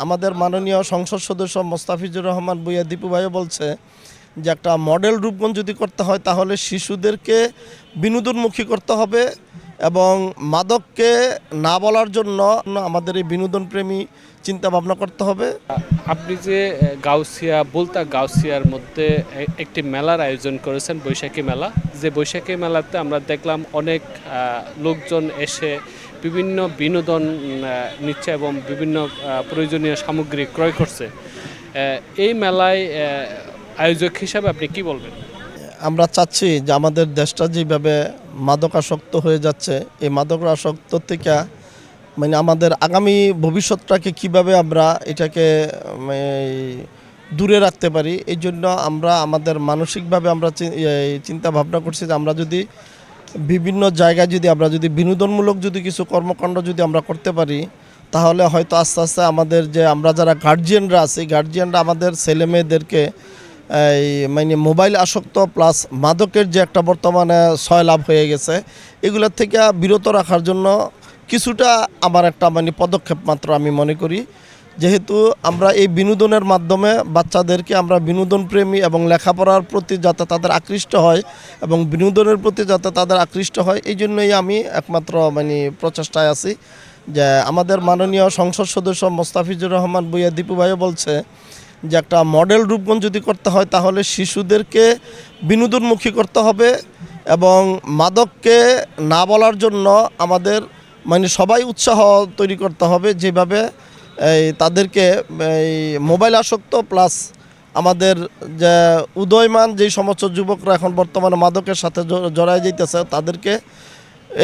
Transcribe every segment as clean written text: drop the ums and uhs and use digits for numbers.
আমাদের মাননীয় সংসদ সদস্য মোস্তাফিজুর রহমান ভূঁইয়া দীপু ভাইও বলছে যে একটা মডেল রূপগঞ্জ যদি করতে হয় তাহলে শিশুদেরকে বিনোদনমুখী করতে হবে এবং মাদককে না বলার জন্য আমাদের এই বিনোদনপ্রেমী চিন্তা ভাবনা করতে হবে। আপনি যে গাউসিয়া বলতা গাউসিয়ার মধ্যে একটি মেলার আয়োজন করেছেন, বৈশাখী মেলা। যে বৈশাখী মেলাতে আমরা দেখলাম অনেক লোকজন এসে বিভিন্ন বিনোদন নিচ্ছে এবং বিভিন্ন প্রয়োজনীয় সামগ্রী ক্রয় করছে। এই মেলায় আয়োজক হিসাবে আপনি কি বলবেন? আমরা চাচ্ছি যে আমাদের দেশটা যেভাবে মাদকাসক্ত হয়ে যাচ্ছে, এই মাদকাসক্ত থেকে আমাদের আগামী ভবিষ্যৎটাকে কিভাবে আমরা এটাকে দূরে রাখতে পারি, এই জন্য আমরা আমাদের মানসিকভাবে আমরা চিন্তা ভাবনা করছি যে আমরা যদি বিভিন্ন জায়গায় আমরা যদি বিনোদনমূলক কিছু কর্মকাণ্ড আমরা করতে পারি, তাহলে হয়তো আস্তে আস্তে আমাদের যে আমরা যারা গার্জিয়ানরা আছি, গার্জিয়ানরা আমাদের ছেলে মেয়েদেরকে এই মোবাইল আসক্ত প্লাস মাদকের যে একটা বর্তমানে সয়লাভ হয়ে গেছে, এগুলোর থেকে বিরত রাখার জন্য কিছুটা আমার একটা পদক্ষেপ মাত্র আমি মনে করি। যেহেতু আমরা এই বিনোদনের মাধ্যমে বাচ্চাদেরকে আমরা বিনোদন প্রেমী এবং লেখাপড়ার প্রতি যাতে তাদের আকৃষ্ট হয় এবং বিনোদনের প্রতি যাতে তাদের আকৃষ্ট হয়, এই জন্যই আমি একমাত্র প্রচেষ্টায় আছি। যে আমাদের মাননীয় সংসদ সদস্য মোস্তাফিজুর রহমান ভূঁইয়া দীপু ভাইও বলছে যে একটা মডেল রূপগঞ্জ যদি করতে হয় তাহলে শিশুদেরকে বিনোদনমুখী করতে হবে এবং মাদককে না বলার জন্য আমাদের সবাই উৎসাহ তৈরি করতে হবে, যেভাবে তাদেরকে মোবাইল আসক্ত প্লাস আমাদের যে উদয়মান যেই সমস্ত যুবকরা এখন বর্তমানে মাদকের সাথে জড়ায় যাইতেছে, তাদেরকে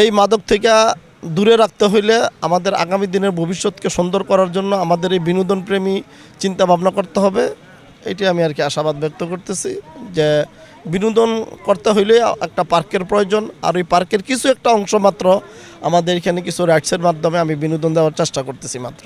এই মাদক থেকে দূরে রাখতে হইলে আমাদের আগামী দিনের ভবিষ্যৎকে সুন্দর করার জন্য আমাদের এই বিনোদনপ্রেমী চিন্তা ভাবনা করতে হবে। এটি আমি আশাবাদ ব্যক্ত করতেছি যে বিনোদন করতে হইলে একটা পার্কের প্রয়োজন, আর ওই পার্কের কিছু একটা অংশ মাত্র আমাদের এখানে কিছু রাইটসের মাধ্যমে আমি বিনোদন দেওয়ার চেষ্টা করতেছি মাত্র।